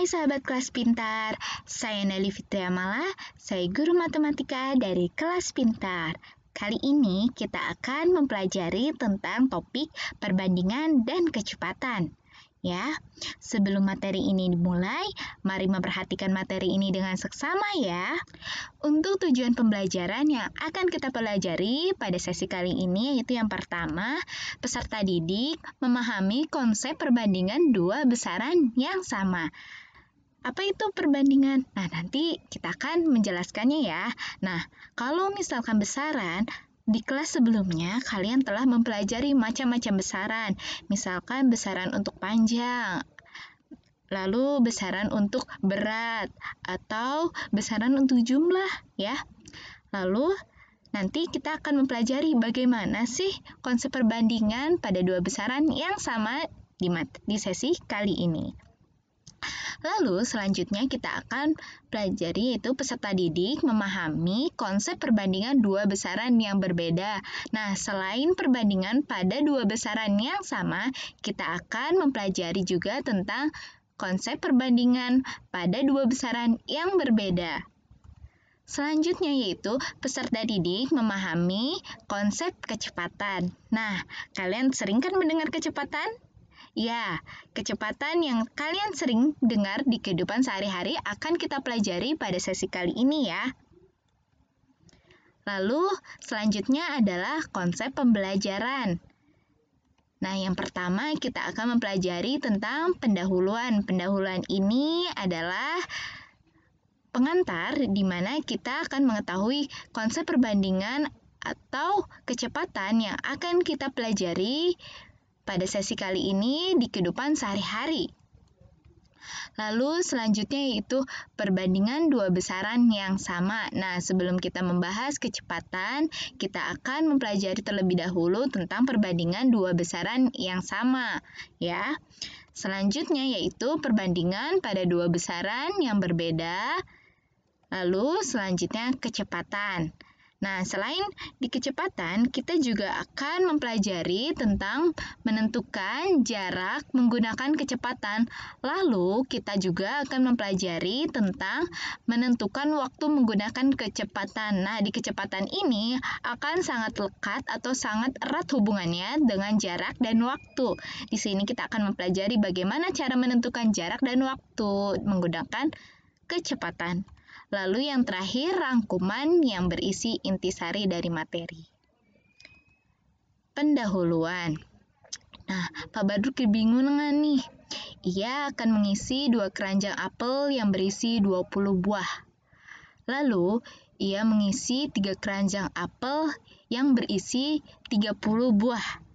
Hai sahabat kelas pintar, saya Nelly Fitriamala, saya guru matematika dari kelas pintar. Kali ini kita akan mempelajari tentang topik perbandingan dan kecepatan. Ya, sebelum materi ini dimulai, mari memperhatikan materi ini dengan seksama ya. Untuk tujuan pembelajaran yang akan kita pelajari pada sesi kali ini yaitu yang pertama, peserta didik memahami konsep perbandingan dua besaran yang sama. Apa itu perbandingan? Nah, nanti kita akan menjelaskannya ya. Nah, kalau misalkan besaran, di kelas sebelumnya kalian telah mempelajari macam-macam besaran. Misalkan besaran untuk panjang, lalu besaran untuk berat, atau besaran untuk jumlah ya. Lalu nanti kita akan mempelajari bagaimana sih konsep perbandingan pada dua besaran yang sama di sesi kali ini. Lalu selanjutnya kita akan pelajari yaitu peserta didik memahami konsep perbandingan dua besaran yang berbeda. Nah, selain perbandingan pada dua besaran yang sama, kita akan mempelajari juga tentang konsep perbandingan pada dua besaran yang berbeda. Selanjutnya yaitu peserta didik memahami konsep kecepatan. Nah, kalian sering kan mendengar kecepatan? Ya, kecepatan yang kalian sering dengar di kehidupan sehari-hari akan kita pelajari pada sesi kali ini ya. Lalu, selanjutnya adalah konsep pembelajaran. Nah, yang pertama kita akan mempelajari tentang pendahuluan. Pendahuluan ini adalah pengantar di mana kita akan mengetahui konsep perbandingan atau kecepatan yang akan kita pelajari pada sesi kali ini di kehidupan sehari-hari. Lalu selanjutnya yaitu perbandingan dua besaran yang sama. Nah, sebelum kita membahas kecepatan, kita akan mempelajari terlebih dahulu tentang perbandingan dua besaran yang sama, ya. Selanjutnya yaitu perbandingan pada dua besaran yang berbeda. Lalu selanjutnya kecepatan. Nah, selain di kecepatan, kita juga akan mempelajari tentang menentukan jarak menggunakan kecepatan. Lalu, kita juga akan mempelajari tentang menentukan waktu menggunakan kecepatan. Nah, di kecepatan ini akan sangat lekat atau sangat erat hubungannya dengan jarak dan waktu. Di sini kita akan mempelajari bagaimana cara menentukan jarak dan waktu menggunakan kecepatan. Lalu yang terakhir, rangkuman yang berisi intisari dari materi. Pendahuluan. Nah, Pak Badruk kebingungan nih. Ia akan mengisi 2 keranjang apel yang berisi 20 buah. Lalu, ia mengisi 3 keranjang apel yang berisi 30 buah.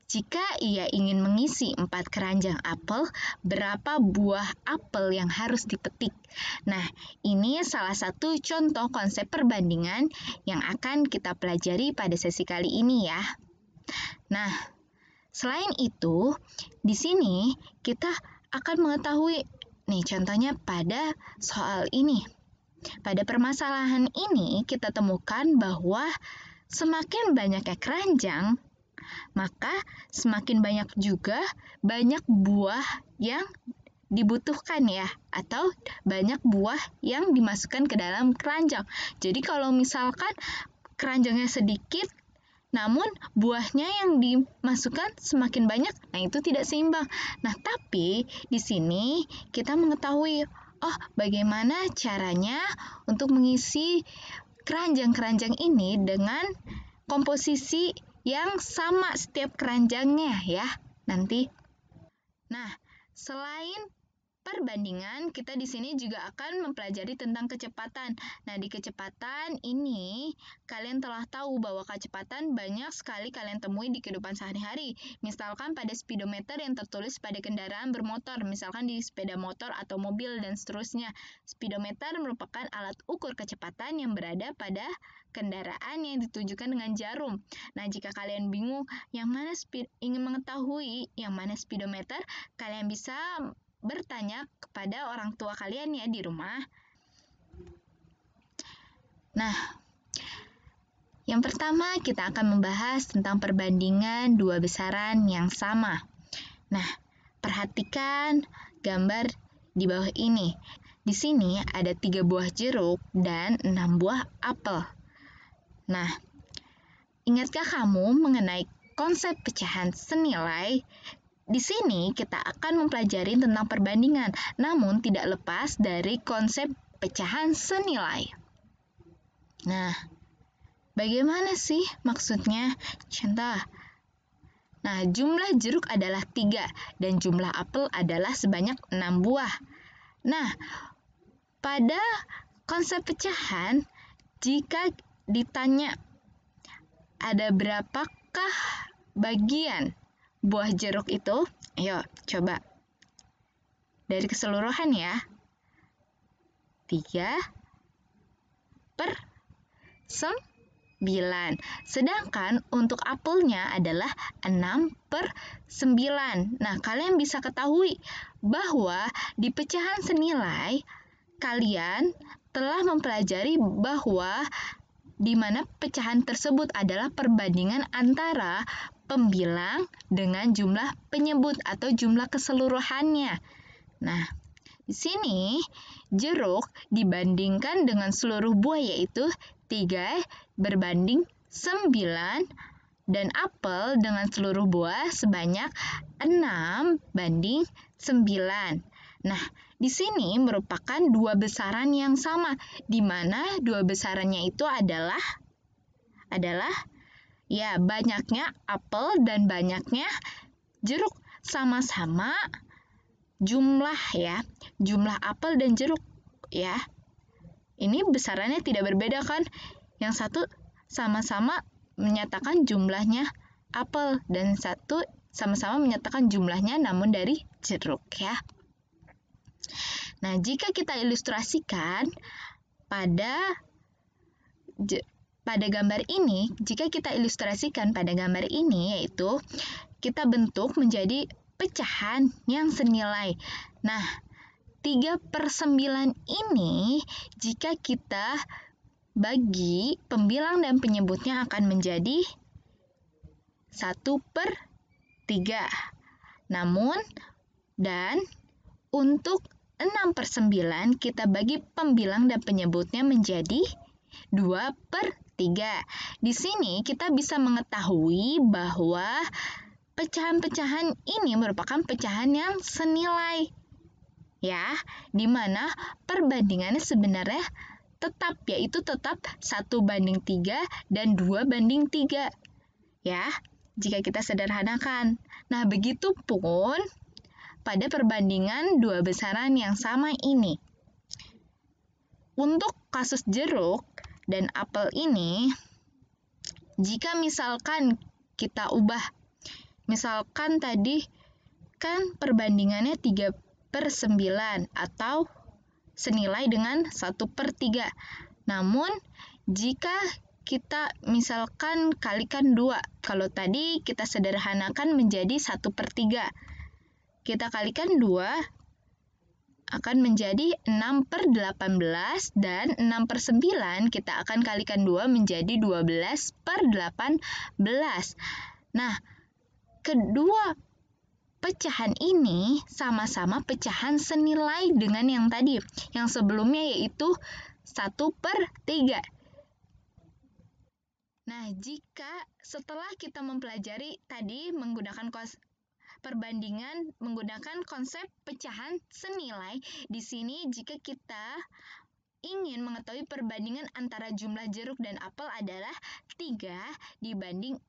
Jika ia ingin mengisi 4 keranjang apel, berapa buah apel yang harus dipetik? Nah, ini salah satu contoh konsep perbandingan yang akan kita pelajari pada sesi kali ini ya. Nah, selain itu, di sini kita akan mengetahui, nih contohnya pada soal ini. Pada permasalahan ini, kita temukan bahwa semakin banyaknya keranjang, maka semakin banyak juga banyak buah yang dibutuhkan ya, atau banyak buah yang dimasukkan ke dalam keranjang. Jadi kalau misalkan keranjangnya sedikit, namun buahnya yang dimasukkan semakin banyak, nah itu tidak seimbang. Nah, tapi di sini kita mengetahui, bagaimana caranya untuk mengisi keranjang-keranjang ini dengan komposisi yang sama setiap keranjangnya ya nanti. Nah, selain perbandingan, kita di sini juga akan mempelajari tentang kecepatan. Nah, di kecepatan ini kalian telah tahu bahwa kecepatan banyak sekali kalian temui di kehidupan sehari-hari. Misalkan pada speedometer yang tertulis pada kendaraan bermotor, misalkan di sepeda motor atau mobil dan seterusnya. Speedometer merupakan alat ukur kecepatan yang berada pada kendaraan yang ditunjukkan dengan jarum. Nah, jika kalian bingung ingin mengetahui yang mana speedometer, kalian bisa bertanya kepada orang tua kalian ya di rumah. Nah, yang pertama kita akan membahas tentang perbandingan dua besaran yang sama. Nah, perhatikan gambar di bawah ini. Di sini ada 3 buah jeruk dan 6 buah apel. Nah, ingatkah kamu mengenai konsep pecahan senilai? Di sini kita akan mempelajari tentang perbandingan, namun tidak lepas dari konsep pecahan senilai. Nah, bagaimana sih maksudnya? Contoh. Nah, jumlah jeruk adalah 3 dan jumlah apel adalah sebanyak 6 buah. Nah, pada konsep pecahan, jika ditanya ada berapakah bagian buah jeruk itu, ayo coba dari keseluruhan ya. 3/9. Sedangkan untuk apelnya adalah 6/9. Nah, kalian bisa ketahui bahwa di pecahan senilai, kalian telah mempelajari bahwa di mana pecahan tersebut adalah perbandingan antara pembilang dengan jumlah penyebut atau jumlah keseluruhannya. Nah, di sini jeruk dibandingkan dengan seluruh buah yaitu 3/9 dan apel dengan seluruh buah sebanyak 6/9. Nah, di sini merupakan dua besaran yang sama, di mana dua besarannya itu adalah ya banyaknya apel dan banyaknya jeruk, sama-sama jumlah ya, jumlah apel dan jeruk ya. Ini besarannya tidak berbeda kan? Yang satu sama-sama menyatakan jumlahnya apel dan satu sama-sama menyatakan jumlahnya namun dari jeruk ya. Nah, jika kita ilustrasikan pada gambar ini, yaitu kita bentuk menjadi pecahan yang senilai. Nah, 3/9 ini jika kita bagi pembilang dan penyebutnya akan menjadi 1/3. Namun, dan untuk 6/9 kita bagi pembilang dan penyebutnya menjadi 2/3. Di sini kita bisa mengetahui bahwa pecahan-pecahan ini merupakan pecahan yang senilai. Ya, di mana perbandingannya sebenarnya tetap, yaitu tetap 1/3 dan 2/3. Ya, jika kita sederhanakan. Nah, begitupun pada perbandingan dua besaran yang sama ini. Untuk kasus jeruk dan apel ini, jika misalkan kita ubah, misalkan tadi kan perbandingannya 3/9 atau senilai dengan 1/3. Namun, jika kita misalkan kalikan 2, kalau tadi kita sederhanakan menjadi 1/3. Kita kalikan 2 akan menjadi 6/18 dan 6/9 kita akan kalikan 2 menjadi 12/18. Nah, kedua pecahan ini sama-sama pecahan senilai dengan yang tadi, yang sebelumnya yaitu 1/3. Nah, jika setelah kita mempelajari tadi menggunakan perbandingan menggunakan konsep pecahan senilai, di sini jika kita ingin mengetahui perbandingan antara jumlah jeruk dan apel adalah 3/6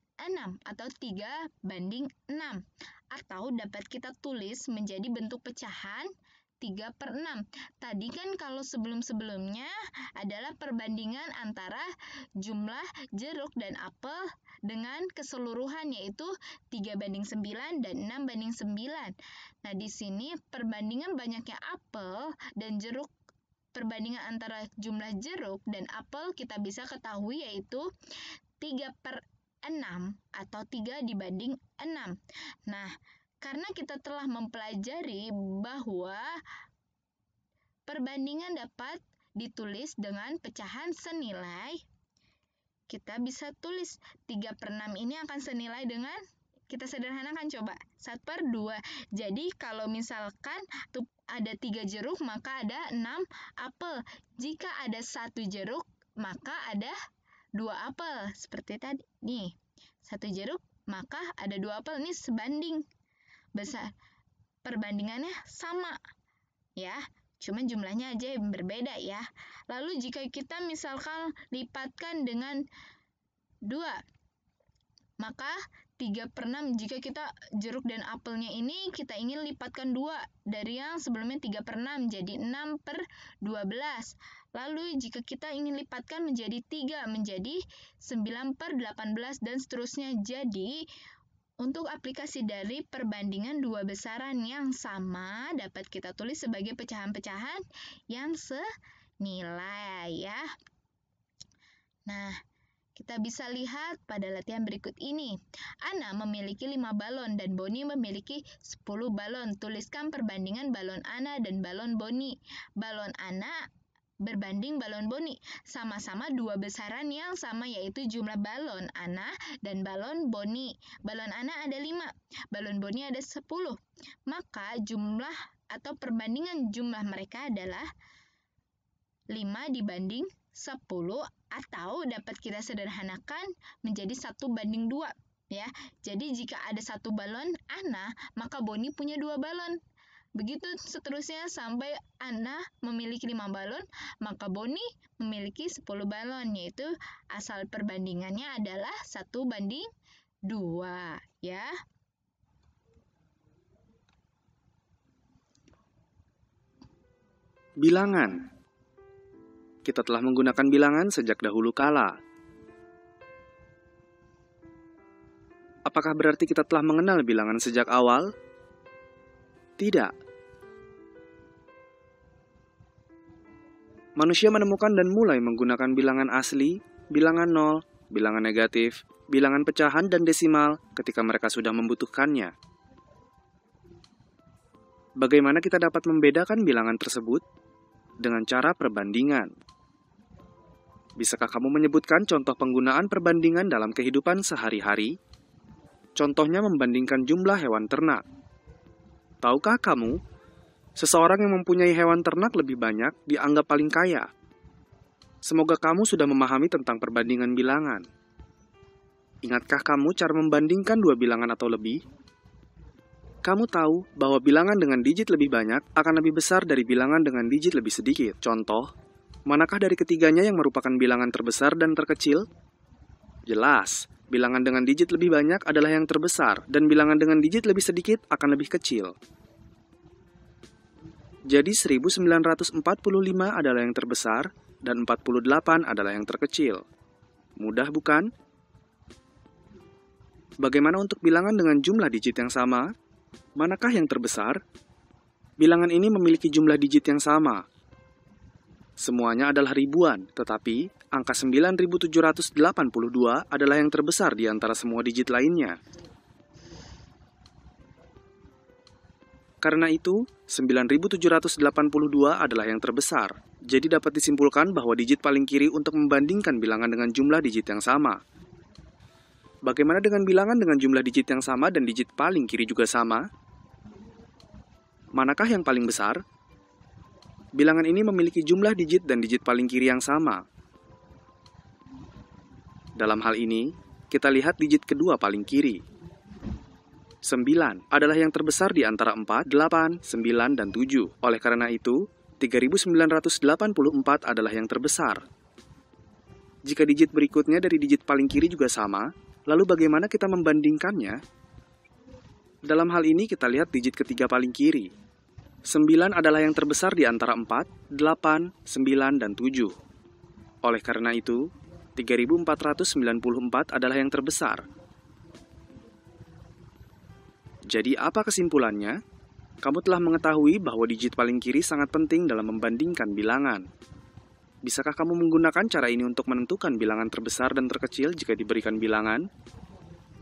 atau 3/6. Atau dapat kita tulis menjadi bentuk pecahan 3/6. Tadi kan kalau sebelum-sebelumnya adalah perbandingan antara jumlah jeruk dan apel dengan keseluruhan yaitu 3/9 dan 6/9. Nah, di sini perbandingan banyaknya apel dan jeruk, perbandingan antara jumlah jeruk dan apel kita bisa ketahui yaitu 3/6 atau 3/6. Nah, karena kita telah mempelajari bahwa perbandingan dapat ditulis dengan pecahan senilai, kita bisa tulis 3/6 ini akan senilai dengan, kita sederhanakan coba, 1/2. Jadi kalau misalkan ada 3 jeruk, maka ada 6 apel. Jika ada 1 jeruk, maka ada 2 apel. Seperti tadi. Nih, 1 jeruk, maka ada 2 apel. Ini sebanding. Besar. Perbandingannya sama. Ya, cuma jumlahnya aja yang berbeda ya. Lalu jika kita misalkan lipatkan dengan 2, maka 3/6 jika kita jeruk dan apelnya ini kita ingin lipatkan 2 dari yang sebelumnya 3/6 jadi 6/12. Lalu jika kita ingin lipatkan menjadi 3 menjadi 9/18 dan seterusnya. Jadi untuk aplikasi dari perbandingan 2 besaran yang sama dapat kita tulis sebagai pecahan-pecahan yang senilai ya. Nah, kita bisa lihat pada latihan berikut ini. Ana memiliki 5 balon dan Boni memiliki 10 balon. Tuliskan perbandingan balon Ana dan balon Boni. Balon Ana berbanding balon Boni. Sama-sama 2 besaran yang sama yaitu jumlah balon Ana dan balon Boni. Balon Ana ada 5, balon Boni ada 10. Maka jumlah atau perbandingan jumlah mereka adalah 5 dibanding 10 atau dapat kita sederhanakan menjadi 1/2 ya. Jadi jika ada 1 balon Ana, maka Boni punya 2 balon. Begitu seterusnya sampai Ana memiliki 5 balon, maka Boni memiliki 10 balon, yaitu asal perbandingannya adalah 1/2 ya. Bilangan. Kita telah menggunakan bilangan sejak dahulu kala. Apakah berarti kita telah mengenal bilangan sejak awal? Tidak. Manusia menemukan dan mulai menggunakan bilangan asli, bilangan nol, bilangan negatif, bilangan pecahan, dan desimal ketika mereka sudah membutuhkannya. Bagaimana kita dapat membedakan bilangan tersebut? Dengan cara perbandingan. Bisakah kamu menyebutkan contoh penggunaan perbandingan dalam kehidupan sehari-hari? Contohnya membandingkan jumlah hewan ternak. Tahukah kamu, seseorang yang mempunyai hewan ternak lebih banyak dianggap paling kaya? Semoga kamu sudah memahami tentang perbandingan bilangan. Ingatkah kamu cara membandingkan 2 bilangan atau lebih? Kamu tahu bahwa bilangan dengan digit lebih banyak akan lebih besar dari bilangan dengan digit lebih sedikit. Contoh, manakah dari ketiganya yang merupakan bilangan terbesar dan terkecil? Jelas, bilangan dengan digit lebih banyak adalah yang terbesar, dan bilangan dengan digit lebih sedikit akan lebih kecil. Jadi 1945 adalah yang terbesar, dan 48 adalah yang terkecil. Mudah bukan? Bagaimana untuk bilangan dengan jumlah digit yang sama? Manakah yang terbesar? Bilangan ini memiliki jumlah digit yang sama. Semuanya adalah ribuan, tetapi angka 9782 adalah yang terbesar di antara semua digit lainnya. Karena itu, 9782 adalah yang terbesar. Jadi dapat disimpulkan bahwa digit paling kiri untuk membandingkan bilangan dengan jumlah digit yang sama. Bagaimana dengan bilangan dengan jumlah digit yang sama dan digit paling kiri juga sama? Manakah yang paling besar? Bilangan ini memiliki jumlah digit dan digit paling kiri yang sama. Dalam hal ini, kita lihat digit kedua paling kiri. 9 adalah yang terbesar di antara 4, 8, 9, dan 7. Oleh karena itu, 3984 adalah yang terbesar. Jika digit berikutnya dari digit paling kiri juga sama, lalu bagaimana kita membandingkannya? Dalam hal ini kita lihat digit ketiga paling kiri. 9 adalah yang terbesar di antara 4, 8, 9, dan 7. Oleh karena itu, 3494 adalah yang terbesar. Jadi apa kesimpulannya? Kamu telah mengetahui bahwa digit paling kiri sangat penting dalam membandingkan bilangan. Bisakah kamu menggunakan cara ini untuk menentukan bilangan terbesar dan terkecil jika diberikan bilangan?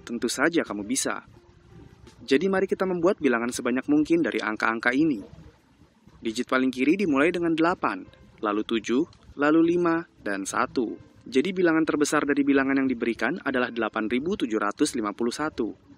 Tentu saja kamu bisa. Jadi mari kita membuat bilangan sebanyak mungkin dari angka-angka ini. Digit paling kiri dimulai dengan 8, lalu 7, lalu 5, dan 1. Jadi bilangan terbesar dari bilangan yang diberikan adalah 8751.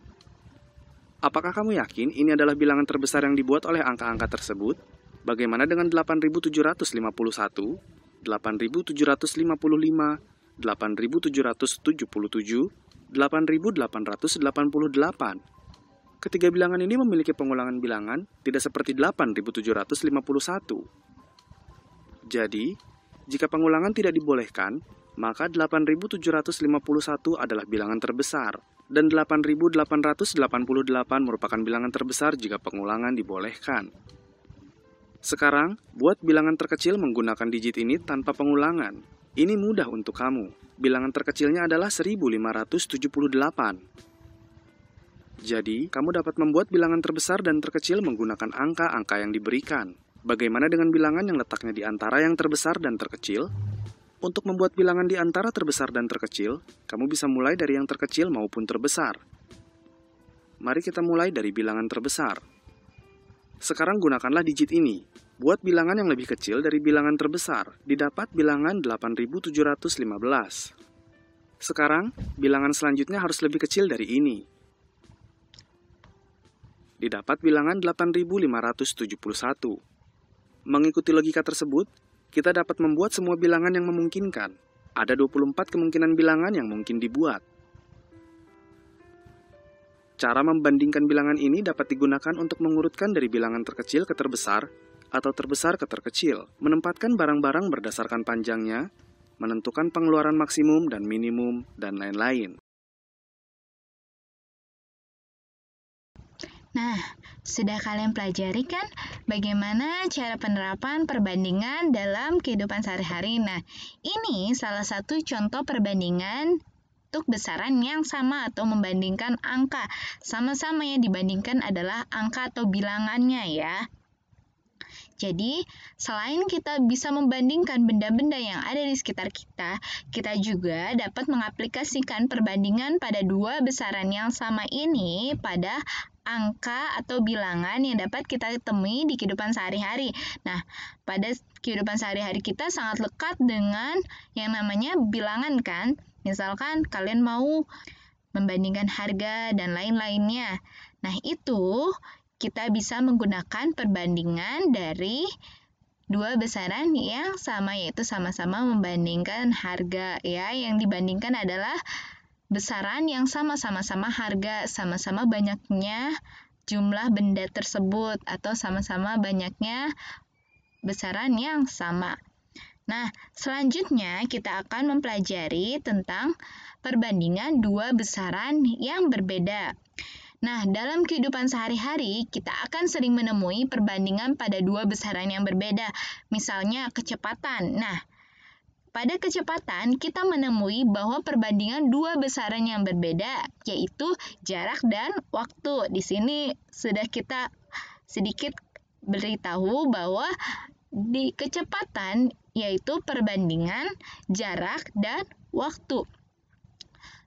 Apakah kamu yakin ini adalah bilangan terbesar yang dibuat oleh angka-angka tersebut? Bagaimana dengan 8.751, 8.755, 8.777, 8.888? Ketiga bilangan ini memiliki pengulangan bilangan tidak seperti 8.751. Jadi, jika pengulangan tidak dibolehkan, maka 8.751 adalah bilangan terbesar, dan 8.888 merupakan bilangan terbesar jika pengulangan dibolehkan. Sekarang, buat bilangan terkecil menggunakan digit ini tanpa pengulangan. Ini mudah untuk kamu. Bilangan terkecilnya adalah 1578. Jadi, kamu dapat membuat bilangan terbesar dan terkecil menggunakan angka-angka yang diberikan. Bagaimana dengan bilangan yang letaknya di antara yang terbesar dan terkecil? Untuk membuat bilangan di antara terbesar dan terkecil, kamu bisa mulai dari yang terkecil maupun terbesar. Mari kita mulai dari bilangan terbesar. Sekarang gunakanlah digit ini. Buat bilangan yang lebih kecil dari bilangan terbesar, didapat bilangan 8.715. Sekarang, bilangan selanjutnya harus lebih kecil dari ini. Didapat bilangan 8.571. Mengikuti logika tersebut, kita dapat membuat semua bilangan yang memungkinkan. Ada 24 kemungkinan bilangan yang mungkin dibuat. Cara membandingkan bilangan ini dapat digunakan untuk mengurutkan dari bilangan terkecil ke terbesar atau terbesar ke terkecil, menempatkan barang-barang berdasarkan panjangnya, menentukan pengeluaran maksimum dan minimum, dan lain-lain. Nah, sudah kalian pelajari kan bagaimana cara penerapan perbandingan dalam kehidupan sehari-hari? Nah, ini salah satu contoh perbandingan untuk besaran yang sama atau membandingkan angka. Sama-sama yang dibandingkan adalah angka atau bilangannya ya. Jadi, selain kita bisa membandingkan benda-benda yang ada di sekitar kita, kita juga dapat mengaplikasikan perbandingan pada dua besaran yang sama ini pada angka atau bilangan yang dapat kita temui di kehidupan sehari-hari. Nah, pada kehidupan sehari-hari kita sangat lekat dengan yang namanya bilangan kan? Misalkan kalian mau membandingkan harga dan lain-lainnya. Nah, itu kita bisa menggunakan perbandingan dari dua besaran yang sama, yaitu sama-sama membandingkan harga ya. Yang dibandingkan adalah besaran yang sama-sama harga, sama-sama banyaknya jumlah benda tersebut, atau sama-sama banyaknya besaran yang sama. Nah, selanjutnya kita akan mempelajari tentang perbandingan dua besaran yang berbeda. Nah, dalam kehidupan sehari-hari, kita akan sering menemui perbandingan pada dua besaran yang berbeda. Misalnya, kecepatan. Nah, pada kecepatan, kita menemui bahwa perbandingan dua besaran yang berbeda, yaitu jarak dan waktu. Di sini sudah kita sedikit beritahu bahwa di kecepatan yaitu perbandingan jarak dan waktu.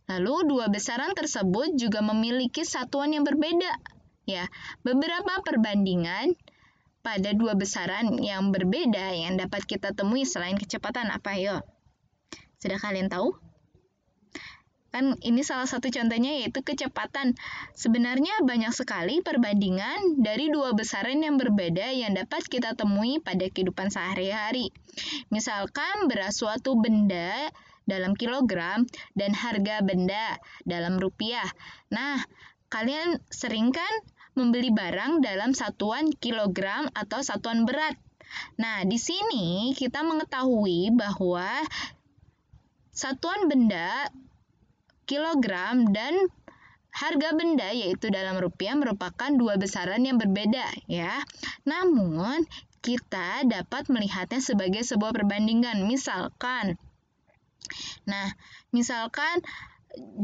Lalu dua besaran tersebut juga memiliki satuan yang berbeda. Ya, beberapa perbandingan pada dua besaran yang berbeda yang dapat kita temui selain kecepatan apa yo? Sudah kalian tahu? Kan ini salah satu contohnya yaitu kecepatan. Sebenarnya banyak sekali perbandingan dari dua besaran yang berbeda yang dapat kita temui pada kehidupan sehari-hari. Misalkan berat suatu benda dalam kilogram dan harga benda dalam rupiah. Nah, kalian sering kan membeli barang dalam satuan kilogram atau satuan berat. Nah, di sini kita mengetahui bahwa satuan benda, kilogram, dan harga benda yaitu dalam rupiah merupakan dua besaran yang berbeda ya. Namun, kita dapat melihatnya sebagai sebuah perbandingan. Misalkan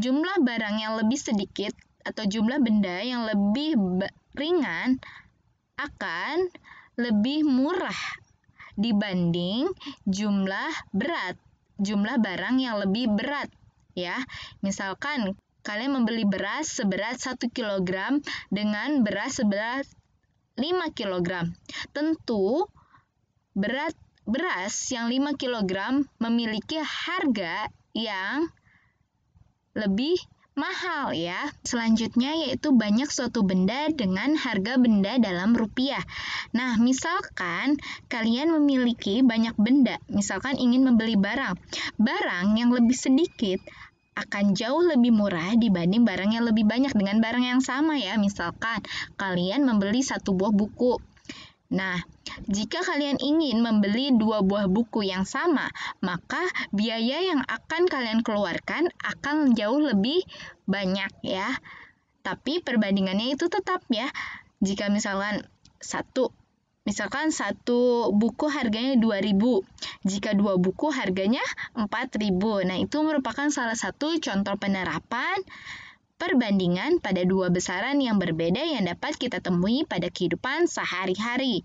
jumlah barang yang lebih sedikit atau jumlah benda yang lebih ringan akan lebih murah dibanding jumlah barang yang lebih berat ya. Misalkan kalian membeli beras seberat 1 kg dengan beras seberat 5 kg. Tentu beras yang 5 kg memiliki harga yang lebih mahal ya. Selanjutnya yaitu banyak suatu benda dengan harga benda dalam rupiah. Nah, misalkan kalian memiliki banyak benda, misalkan ingin membeli barang. Barang yang lebih sedikit akan jauh lebih murah dibanding barang yang lebih banyak dengan barang yang sama ya. Misalkan kalian membeli satu buah buku. Nah, jika kalian ingin membeli 2 buah buku yang sama, maka biaya yang akan kalian keluarkan akan jauh lebih banyak ya. Tapi perbandingannya itu tetap ya. Jika misalkan satu buku harganya 2.000, jika 2 buku harganya 4.000. Nah, itu merupakan salah satu contoh penerapan perbandingan pada dua besaran yang berbeda yang dapat kita temui pada kehidupan sehari-hari.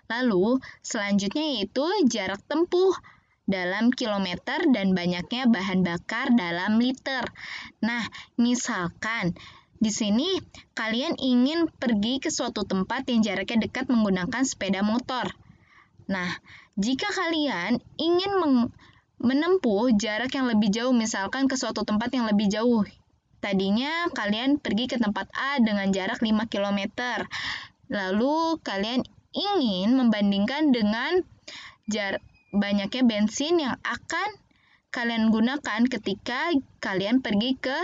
Lalu, selanjutnya yaitu jarak tempuh dalam kilometer dan banyaknya bahan bakar dalam liter. Nah, misalkan di sini kalian ingin pergi ke suatu tempat yang jaraknya dekat menggunakan sepeda motor. Nah, jika kalian ingin menempuh jarak yang lebih jauh, misalkan ke suatu tempat yang lebih jauh, tadinya kalian pergi ke tempat A dengan jarak 5 km. Lalu kalian ingin membandingkan dengan banyaknya bensin yang akan kalian gunakan ketika kalian pergi ke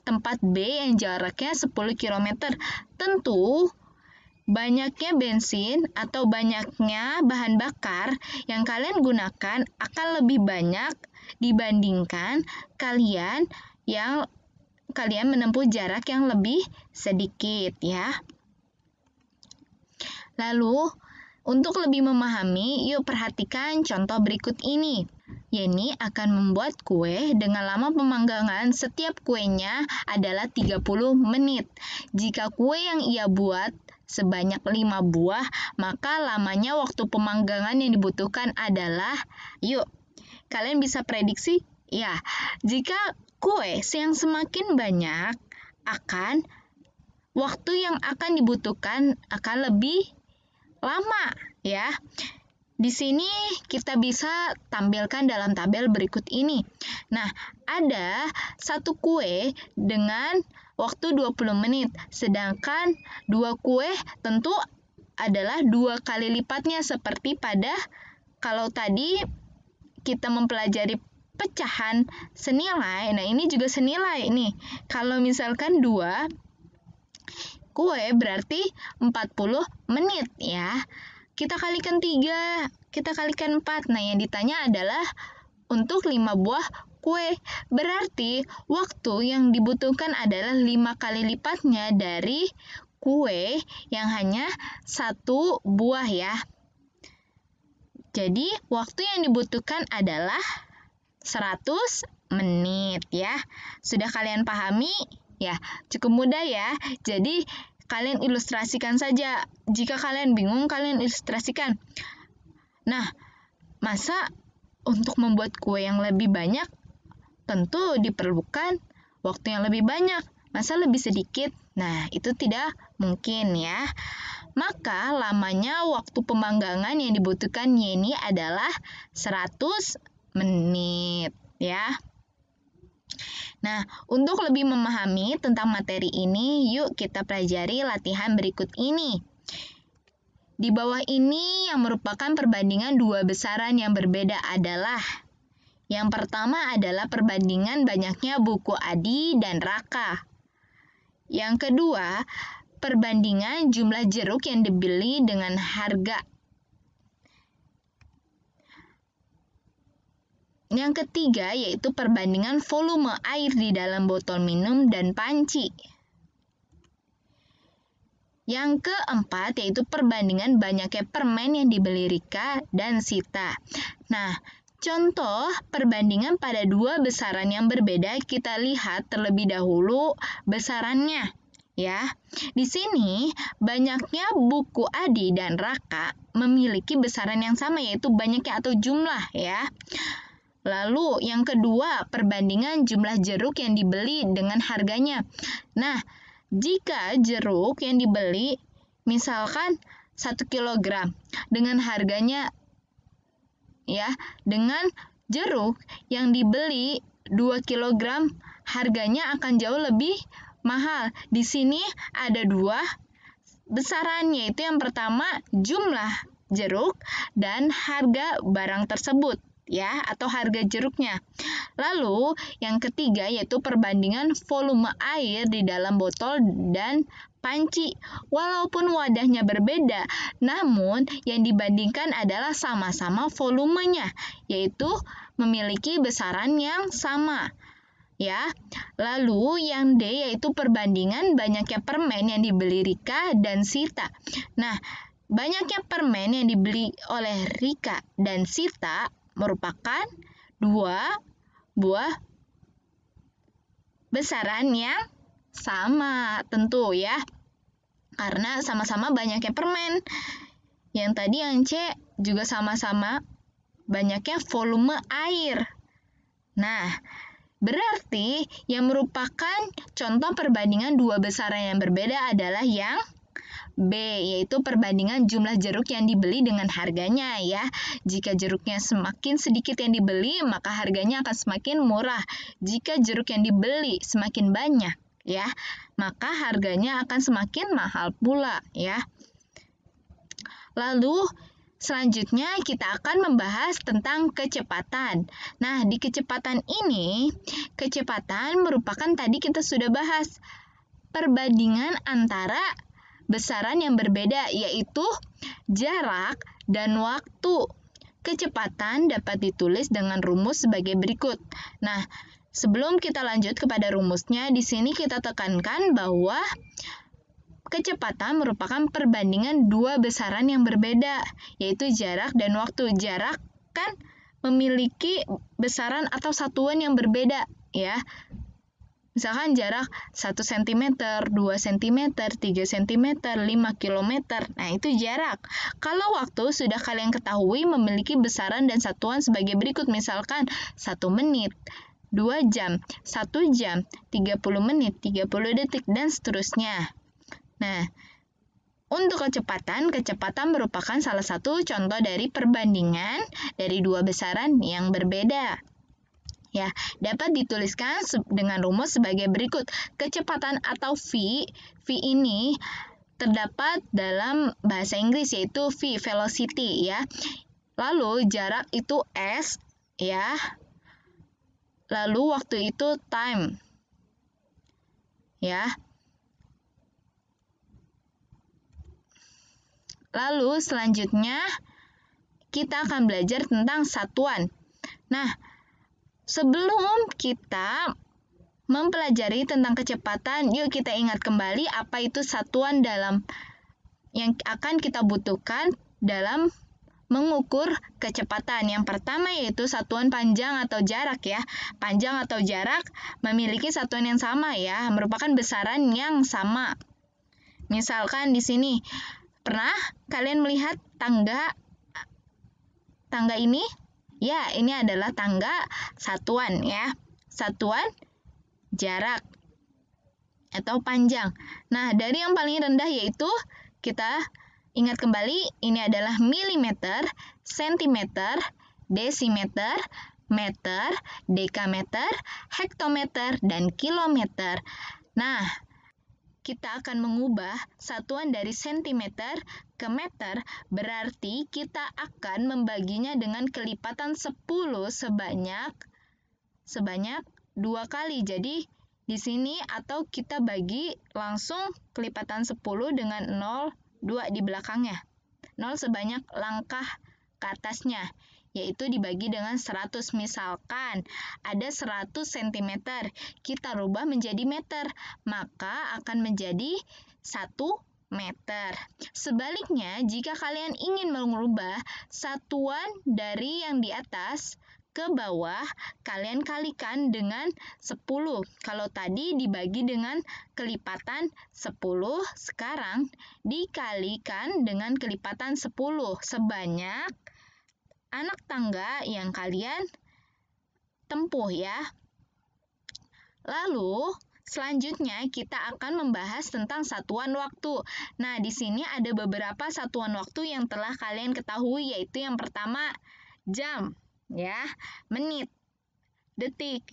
tempat B yang jaraknya 10 km. Tentu banyaknya bensin atau banyaknya bahan bakar yang kalian gunakan akan lebih banyak dibandingkan kalian menempuh jarak yang lebih sedikit ya. Lalu, untuk lebih memahami, yuk perhatikan contoh berikut ini. Yeni akan membuat kue dengan lama pemanggangan setiap kuenya adalah 30 menit. Jika kue yang ia buat sebanyak 5 buah, maka lamanya waktu pemanggangan yang dibutuhkan adalah, yuk, kalian bisa prediksi? Ya, jika kue yang semakin banyak, waktu yang akan dibutuhkan akan lebih lama ya. Di sini kita bisa tampilkan dalam tabel berikut ini. Nah, ada satu kue dengan waktu 20 menit, sedangkan 2 kue tentu adalah 2 kali lipatnya seperti pada kalau tadi kita mempelajari pecahan senilai. Nah, ini juga senilai nih. Kalau misalkan 2 kue berarti 40 menit ya. Kita kalikan 3, kita kalikan 4. Nah, yang ditanya adalah untuk 5 buah kue. Berarti waktu yang dibutuhkan adalah 5 kali lipatnya dari kue yang hanya 1 buah ya. Jadi, waktu yang dibutuhkan adalah 100 menit ya. Sudah kalian pahami? Ya, cukup mudah ya. Jadi, kalian ilustrasikan saja. Jika kalian bingung, kalian ilustrasikan. Nah, masa untuk membuat kue yang lebih banyak, tentu diperlukan waktu yang lebih banyak. Masa lebih sedikit? Nah, itu tidak mungkin ya. Maka, lamanya waktu pemanggangan yang dibutuhkan Yeni adalah 100 menit ya. Nah, untuk lebih memahami tentang materi ini, yuk kita pelajari latihan berikut ini. Di bawah ini yang merupakan perbandingan 2 besaran yang berbeda adalah, yang pertama adalah perbandingan banyaknya buku Adi dan Raka. Yang kedua, perbandingan jumlah jeruk yang dibeli dengan harga. Yang ketiga yaitu perbandingan volume air di dalam botol minum dan panci. Yang keempat yaitu perbandingan banyaknya permen yang dibeli Rika dan Sita. Nah, contoh perbandingan pada 2 besaran yang berbeda kita lihat terlebih dahulu besarannya. Ya, di sini banyaknya buku Adi dan Raka memiliki besaran yang sama yaitu banyaknya atau jumlah ya. Lalu yang kedua, perbandingan jumlah jeruk yang dibeli dengan harganya. Nah, jika jeruk yang dibeli misalkan 1 kg dengan harganya ya, dengan jeruk yang dibeli 2 kg harganya akan jauh lebih mahal. Di sini ada dua besaran, yaitu yang pertama jumlah jeruk dan harga barang tersebut ya, atau harga jeruknya. Lalu yang ketiga yaitu perbandingan volume air di dalam botol dan panci. Walaupun wadahnya berbeda, namun yang dibandingkan adalah sama-sama volumenya, yaitu memiliki besaran yang sama. Ya, lalu yang D yaitu perbandingan banyaknya permen yang dibeli Rika dan Sita. Nah, banyaknya permen yang dibeli oleh Rika dan Sita merupakan dua buah besaran yang sama, tentu ya, karena sama-sama banyaknya permen. Yang tadi yang C juga sama-sama banyaknya volume air. Nah, berarti yang merupakan contoh perbandingan dua besaran yang berbeda adalah yang B, yaitu perbandingan jumlah jeruk yang dibeli dengan harganya ya. Jika jeruknya semakin sedikit yang dibeli, maka harganya akan semakin murah. Jika jeruk yang dibeli semakin banyak ya, maka harganya akan semakin mahal pula ya. Lalu selanjutnya kita akan membahas tentang kecepatan. Nah, di kecepatan ini, kecepatan merupakan tadi kita sudah bahas perbandingan antara besaran yang berbeda, yaitu jarak dan waktu. Kecepatan dapat ditulis dengan rumus sebagai berikut. Nah, sebelum kita lanjut kepada rumusnya, di sini kita tekankan bahwa kecepatan merupakan perbandingan dua besaran yang berbeda, yaitu jarak dan waktu. Jarak kan memiliki besaran atau satuan yang berbeda, ya. Misalkan jarak 1 cm, 2 cm, 3 cm, 5 km. Nah, itu jarak. Kalau waktu sudah kalian ketahui memiliki besaran dan satuan sebagai berikut. Misalkan 1 menit, 2 jam, 1 jam, 30 menit, 30 detik, dan seterusnya. Nah, untuk kecepatan merupakan salah satu contoh dari perbandingan dari dua besaran yang berbeda. Ya, dapat dituliskan dengan rumus sebagai berikut. Kecepatan atau V ini terdapat dalam bahasa Inggris yaitu V, velocity ya. Lalu jarak itu S ya. Lalu waktu itu time. Ya. Lalu selanjutnya kita akan belajar tentang satuan. Nah, sebelum kita mempelajari tentang kecepatan, yuk kita ingat kembali apa itu satuan dalam yang akan kita butuhkan dalam mengukur kecepatan. Yang pertama yaitu satuan panjang atau jarak ya. Panjang atau jarak memiliki satuan yang sama ya, merupakan besaran yang sama. Misalkan di sini pernah kalian melihat tangga ini? Ya, ini adalah tangga satuan ya. Satuan jarak atau panjang. Nah, dari yang paling rendah yaitu kita ingat kembali ini adalah milimeter, sentimeter, desimeter, meter, dekameter, hektometer, dan kilometer. Nah, kita akan mengubah satuan dari sentimeter ke meter, berarti kita akan membaginya dengan kelipatan 10 sebanyak 2 kali. Jadi di sini atau kita bagi langsung kelipatan 10 dengan 2 di belakangnya. 0 sebanyak langkah ke atasnya, yaitu dibagi dengan 100. Misalkan ada 100 cm, kita rubah menjadi meter, maka akan menjadi 1 meter. Sebaliknya, jika kalian ingin mengubah satuan dari yang di atas ke bawah, kalian kalikan dengan 10. Kalau tadi dibagi dengan kelipatan 10, sekarang dikalikan dengan kelipatan 10 sebanyak anak tangga yang kalian tempuh ya. Lalu selanjutnya kita akan membahas tentang satuan waktu. Nah, di sini ada beberapa satuan waktu yang telah kalian ketahui, yaitu yang pertama jam ya, menit, detik,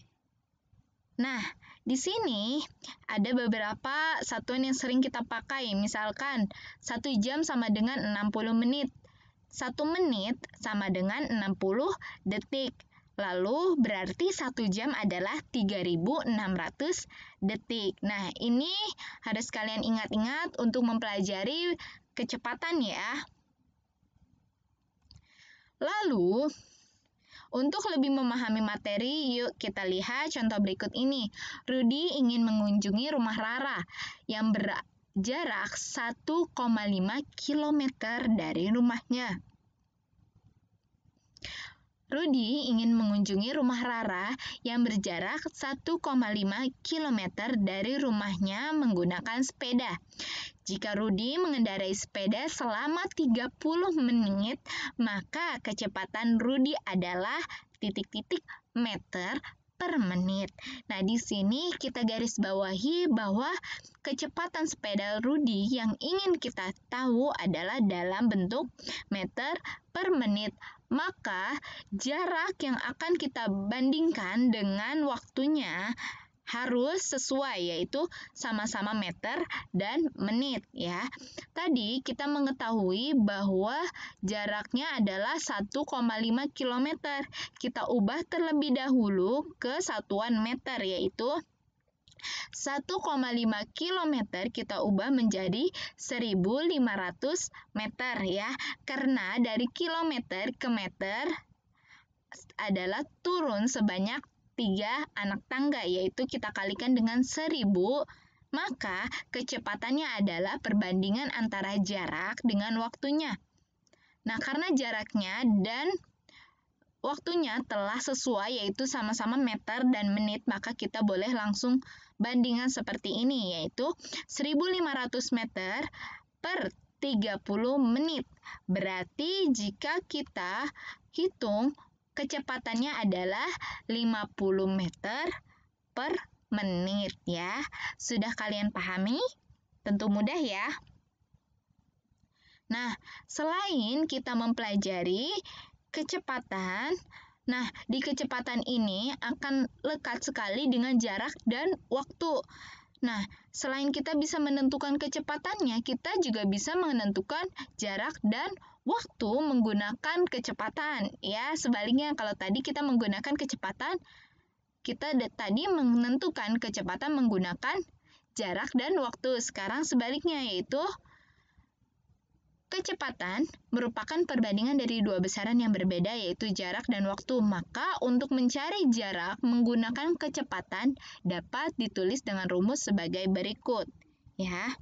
Nah, di sini ada beberapa satuan yang sering kita pakai. Misalkan, 1 jam sama dengan 60 menit. 1 menit sama dengan 60 detik. Lalu berarti 1 jam adalah 3.600 detik. Nah, ini harus kalian ingat-ingat untuk mempelajari kecepatan ya. Lalu, untuk lebih memahami materi, yuk kita lihat contoh berikut ini. Rudy ingin mengunjungi rumah Rara yang berjarak 1,5 km dari rumahnya. Rudy ingin mengunjungi rumah Rara yang berjarak 1,5 km dari rumahnya menggunakan sepeda. Jika Rudy mengendarai sepeda selama 30 menit, maka kecepatan Rudy adalah titik-titik meter per menit. Nah, di sini kita garis bawahi bahwa kecepatan sepeda Rudy yang ingin kita tahu adalah dalam bentuk meter per menit. Maka jarak yang akan kita bandingkan dengan waktunya harus sesuai, yaitu sama-sama meter dan menit ya. Tadi kita mengetahui bahwa jaraknya adalah 1,5 km. Kita ubah terlebih dahulu ke satuan meter, yaitu 1,5 km kita ubah menjadi 1.500 meter ya. Karena dari kilometer ke meter adalah turun sebanyak 3 anak tangga, yaitu kita kalikan dengan 1.000, maka kecepatannya adalah perbandingan antara jarak dengan waktunya. Nah, karena jaraknya dan waktunya telah sesuai, yaitu sama-sama meter dan menit, maka kita boleh langsung bandingan seperti ini, yaitu 1.500 meter per 30 menit. Berarti jika kita hitung, kecepatannya adalah 50 meter per menit ya. Sudah kalian pahami? Tentu mudah ya. Nah, selain kita mempelajari kecepatan, nah di kecepatan ini akan lekat sekali dengan jarak dan waktu. Nah, selain kita bisa menentukan kecepatannya, kita juga bisa menentukan jarak dan waktu menggunakan kecepatan. Ya, sebaliknya kalau tadi kita menggunakan kecepatan, kita tadi menentukan kecepatan menggunakan jarak dan waktu. Sekarang sebaliknya, yaitu kecepatan merupakan perbandingan dari dua besaran yang berbeda, yaitu jarak dan waktu. Maka untuk mencari jarak menggunakan kecepatan dapat ditulis dengan rumus sebagai berikut. Ya.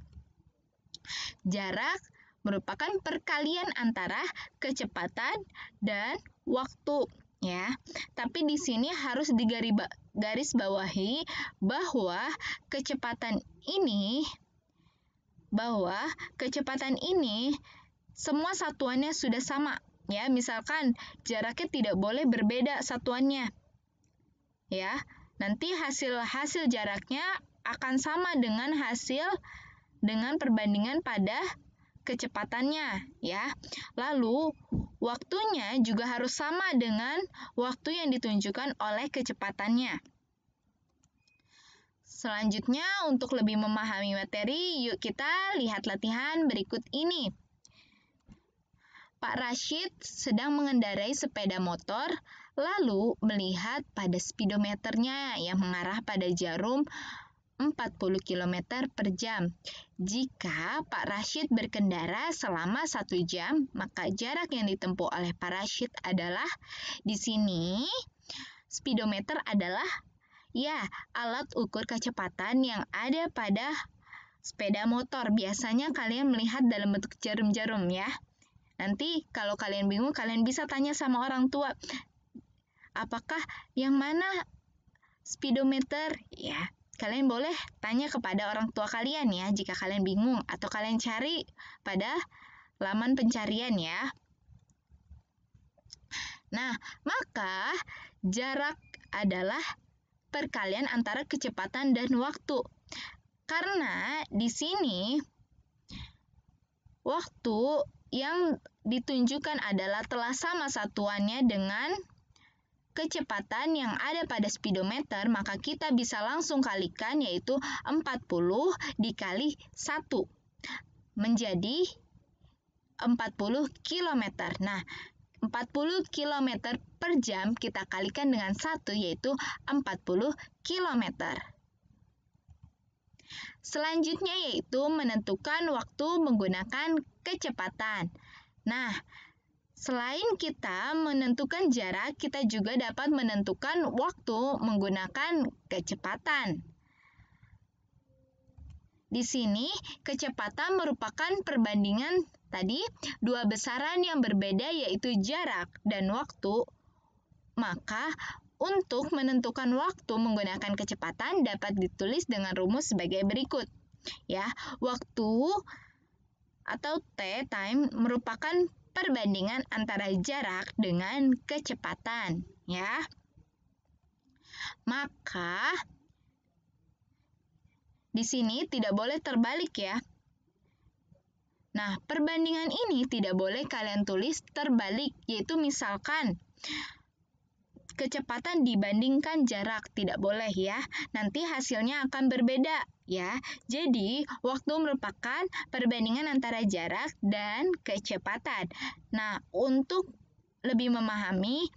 Jarak merupakan perkalian antara kecepatan dan waktu. Ya. Tapi di sini harus digaris bawahi bahwa kecepatan ini semua satuannya sudah sama. Ya, misalkan jaraknya tidak boleh berbeda satuannya. Ya, nanti hasil jaraknya akan sama dengan perbandingan pada kecepatannya, ya. Lalu waktunya juga harus sama dengan waktu yang ditunjukkan oleh kecepatannya. Selanjutnya, untuk lebih memahami materi, yuk kita lihat latihan berikut ini. Pak Rashid sedang mengendarai sepeda motor, lalu melihat pada speedometernya yang mengarah pada jarum 40 km per jam. Jika Pak Rashid berkendara selama 1 jam, maka jarak yang ditempuh oleh Pak Rashid adalah, di sini speedometer adalah alat ukur kecepatan yang ada pada sepeda motor. Biasanya kalian melihat dalam bentuk jarum-jarum ya. Nanti kalau kalian bingung, kalian bisa tanya sama orang tua, apakah yang mana speedometer? Ya, kalian boleh tanya kepada orang tua kalian ya jika kalian bingung, atau kalian cari pada laman pencarian ya. Nah, maka jarak adalah perkalian antara kecepatan dan waktu. Karena di sini waktu yang ditunjukkan adalah telah sama satuannya dengan kecepatan yang ada pada speedometer, maka kita bisa langsung kalikan, yaitu 40 dikali 1 menjadi 40 km. Nah, 40 km per jam kita kalikan dengan 1, yaitu 40 km. Selanjutnya yaitu menentukan waktu menggunakan kecepatan. Nah, selain kita menentukan jarak, kita juga dapat menentukan waktu menggunakan kecepatan. Di sini, kecepatan merupakan perbandingan tadi dua besaran yang berbeda, yaitu jarak dan waktu. Maka, untuk menentukan waktu menggunakan kecepatan dapat ditulis dengan rumus sebagai berikut. Ya, waktu atau T, time, merupakan perbandingan antara jarak dengan kecepatan, ya. Maka di sini tidak boleh terbalik, ya. Nah, perbandingan ini tidak boleh kalian tulis terbalik, yaitu misalkan kecepatan dibandingkan jarak, tidak boleh, ya. Nanti hasilnya akan berbeda, ya. Jadi, waktu merupakan perbandingan antara jarak dan kecepatan. Nah, untuk lebih memahami,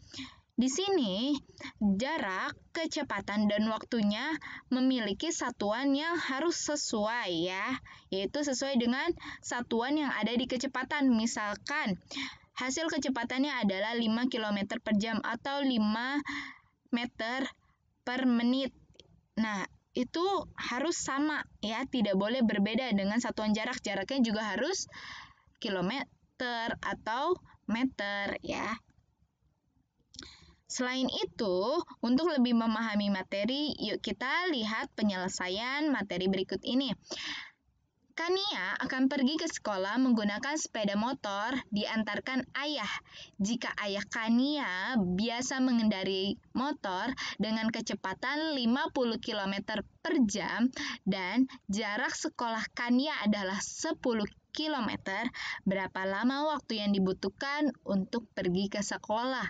di sini jarak, kecepatan, dan waktunya memiliki satuan yang harus sesuai, ya, yaitu sesuai dengan satuan yang ada di kecepatan. Misalkan hasil kecepatannya adalah 5 km per jam atau 5 meter per menit. Nah, itu harus sama, ya, tidak boleh berbeda dengan satuan jarak. Jaraknya juga harus kilometer atau meter, ya. Selain itu, untuk lebih memahami materi, yuk kita lihat penyelesaian materi berikut ini. Kania akan pergi ke sekolah menggunakan sepeda motor diantarkan ayah. Jika ayah Kania biasa mengendarai motor dengan kecepatan 50 km per jam dan jarak sekolah Kania adalah 10 km, berapa lama waktu yang dibutuhkan untuk pergi ke sekolah?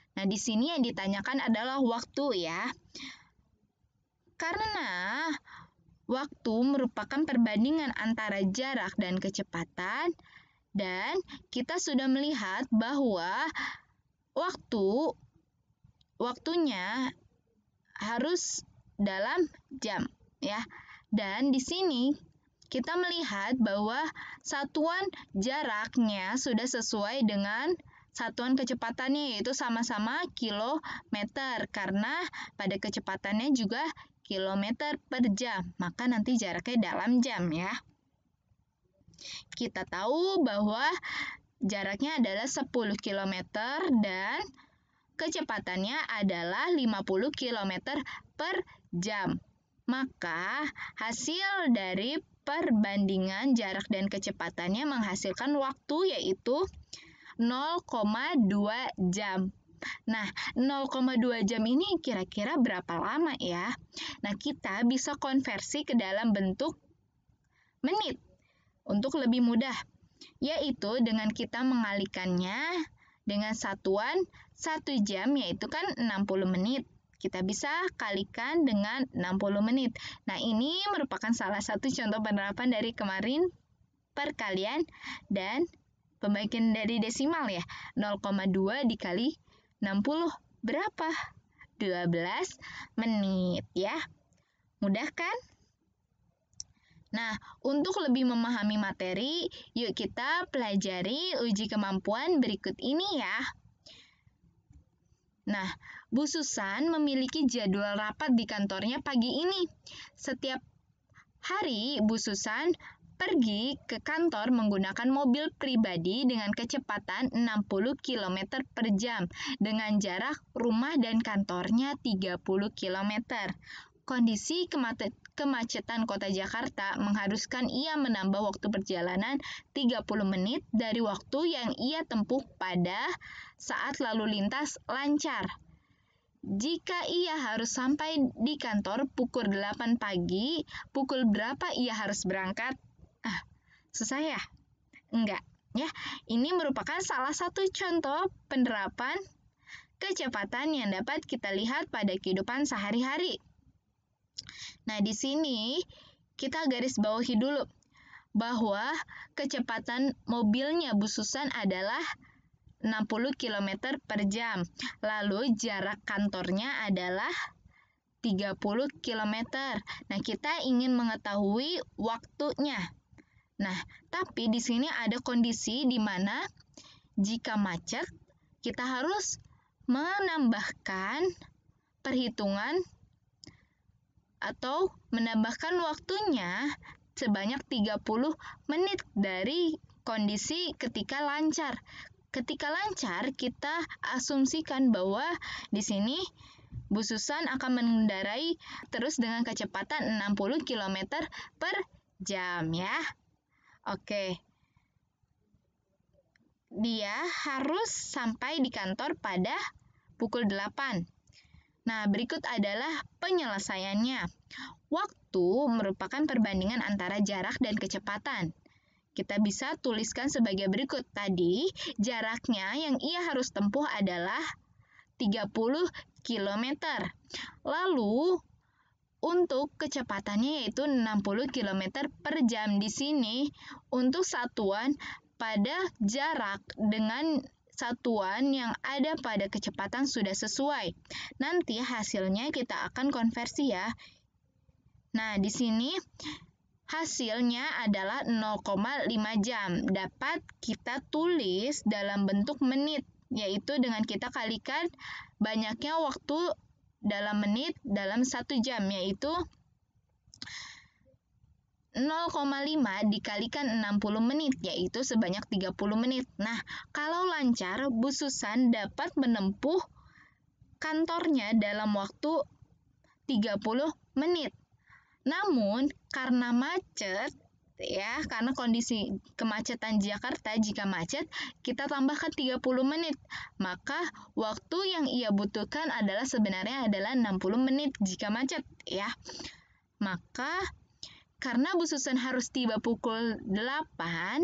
Nah, di sini yang ditanyakan adalah waktu, ya. Karena waktu merupakan perbandingan antara jarak dan kecepatan, dan kita sudah melihat bahwa waktunya harus dalam jam, ya. Dan di sini kita melihat bahwa satuan jaraknya sudah sesuai dengan satuan kecepatannya, yaitu sama-sama kilometer, karena pada kecepatannya juga kilometer per jam, maka nanti jaraknya dalam jam, ya. Kita tahu bahwa jaraknya adalah 10 km dan kecepatannya adalah 50 km per jam. Maka hasil dari perbandingan jarak dan kecepatannya menghasilkan waktu, yaitu 0,2 jam. Nah, 0,2 jam ini kira-kira berapa lama, ya? Nah, kita bisa konversi ke dalam bentuk menit untuk lebih mudah, yaitu dengan kita mengalikannya dengan satuan 1 jam, yaitu kan 60 menit. Kita bisa kalikan dengan 60 menit. Nah, ini merupakan salah satu contoh penerapan dari kemarin perkalian dan pembagian dari desimal, ya. 0,2 dikali 60 berapa? 12 menit, ya. Mudah kan? Nah, untuk lebih memahami materi, yuk kita pelajari uji kemampuan berikut ini, ya. Nah, Bu Susan memiliki jadwal rapat di kantornya pagi ini. Setiap hari, Bu Susan pergi ke kantor menggunakan mobil pribadi dengan kecepatan 60 km per jam dengan jarak rumah dan kantornya 30 km. Kondisi kemacetan kota Jakarta mengharuskan ia menambah waktu perjalanan 30 menit dari waktu yang ia tempuh pada saat lalu lintas lancar. Jika ia harus sampai di kantor pukul 8 pagi, pukul berapa ia harus berangkat? Susah, ya? Enggak, ya. Ini merupakan salah satu contoh penerapan kecepatan yang dapat kita lihat pada kehidupan sehari-hari. Nah, di sini kita garis bawahi dulu bahwa kecepatan mobilnya Bu Susan adalah 60 km per jam. Lalu jarak kantornya adalah 30 km. Nah, kita ingin mengetahui waktunya. Nah, tapi di sini ada kondisi di mana jika macet, kita harus menambahkan perhitungan atau menambahkan waktunya sebanyak 30 menit dari kondisi ketika lancar. Ketika lancar, kita asumsikan bahwa di sini Bu Susan akan mengendarai terus dengan kecepatan 60 km per jam ya. Oke. Dia harus sampai di kantor pada pukul 8. Nah, berikut adalah penyelesaiannya. Waktu merupakan perbandingan antara jarak dan kecepatan. Kita bisa tuliskan sebagai berikut. Tadi, jaraknya yang ia harus tempuh adalah 30 km. Lalu, untuk kecepatannya yaitu 60 km per jam. Di sini, untuk satuan pada jarak dengan satuan yang ada pada kecepatan sudah sesuai. Nanti hasilnya kita akan konversi ya. Nah, di sini hasilnya adalah 0,5 jam. Dapat kita tulis dalam bentuk menit, yaitu dengan kita kalikan banyaknya waktu dalam menit dalam 1 jam, yaitu 0,5 dikalikan 60 menit, yaitu sebanyak 30 menit. Nah, kalau lancar, Bu Susan dapat menempuh kantornya dalam waktu 30 menit. Namun, karena macet, ya, karena kondisi kemacetan Jakarta, jika macet, kita tambahkan 30 menit. Maka, waktu yang ia butuhkan adalah sebenarnya adalah 60 menit jika macet, ya. Maka, karena Bu Susan harus tiba pukul 8,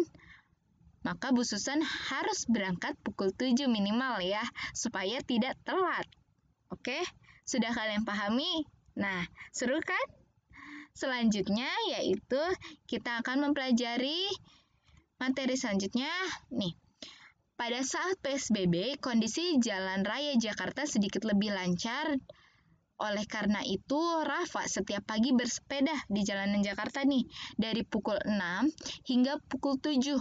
maka Bu Susan harus berangkat pukul 7 minimal ya, supaya tidak telat. Oke, sudah kalian pahami? Nah, seru kan? Selanjutnya yaitu kita akan mempelajari materi selanjutnya. Nih, pada saat PSBB, kondisi jalan raya Jakarta sedikit lebih lancar. Oleh karena itu, Rafa setiap pagi bersepeda di jalanan Jakarta nih, dari pukul 6 hingga pukul 7.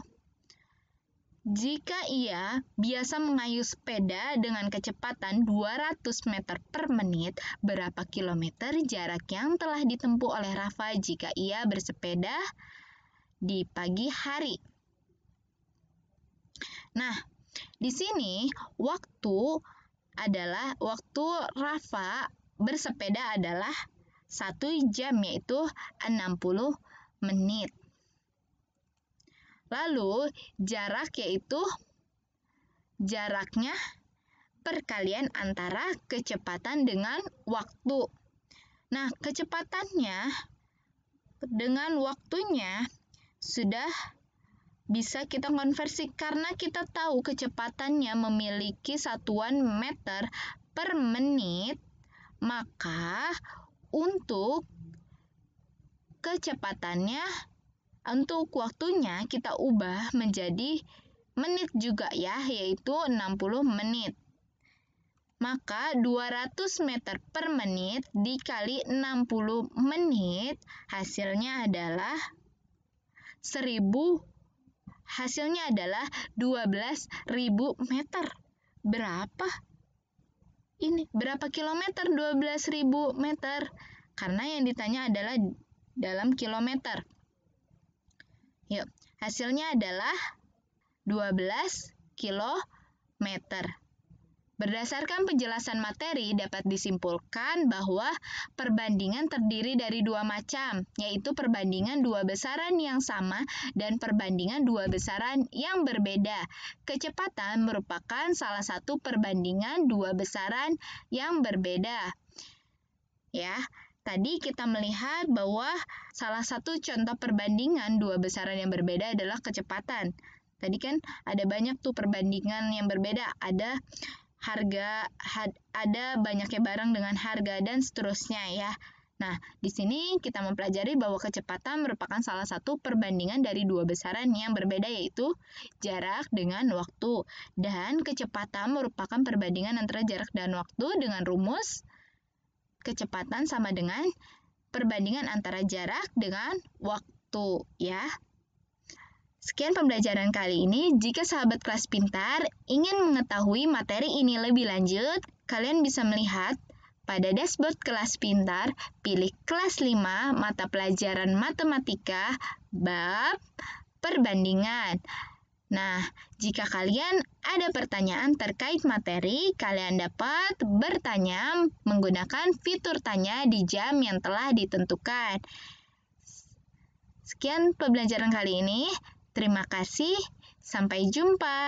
Jika ia biasa mengayuh sepeda dengan kecepatan 200 meter per menit, berapa kilometer jarak yang telah ditempuh oleh Rafa jika ia bersepeda di pagi hari? Nah, di sini waktu Rafa bersepeda adalah 1 jam, yaitu 60 menit. Lalu, jaraknya perkalian antara kecepatan dengan waktu. Nah, kecepatannya dengan waktunya sudah bisa kita konversi karena kita tahu kecepatannya memiliki satuan meter per menit. Maka untuk kecepatannya, untuk waktunya kita ubah menjadi menit juga ya, yaitu 60 menit. Maka 200 meter per menit dikali 60 menit hasilnya adalah 12.000 meter. Berapa? Ini berapa kilometer 12.000 meter? Karena yang ditanya adalah dalam kilometer. Yuk, hasilnya adalah 12 kilometer. Berdasarkan penjelasan materi, dapat disimpulkan bahwa perbandingan terdiri dari 2 macam, yaitu perbandingan 2 besaran yang sama dan perbandingan 2 besaran yang berbeda. Kecepatan merupakan salah satu perbandingan 2 besaran yang berbeda. Ya, tadi kita melihat bahwa salah satu contoh perbandingan 2 besaran yang berbeda adalah kecepatan. Tadi kan ada banyak tuh perbandingan yang berbeda, ada ada banyaknya barang dengan harga, dan seterusnya ya. Nah, di sini kita mempelajari bahwa kecepatan merupakan salah satu perbandingan dari dua besaran yang berbeda, yaitu jarak dengan waktu. Dan kecepatan merupakan perbandingan antara jarak dan waktu dengan rumus kecepatan sama dengan perbandingan antara jarak dengan waktu ya. Sekian pembelajaran kali ini. Jika sahabat kelas pintar ingin mengetahui materi ini lebih lanjut, kalian bisa melihat pada dashboard kelas pintar, pilih kelas 5 mata pelajaran matematika bab perbandingan. Nah, jika kalian ada pertanyaan terkait materi, kalian dapat bertanya menggunakan fitur tanya di jam yang telah ditentukan. Sekian pembelajaran kali ini. Terima kasih. Sampai jumpa.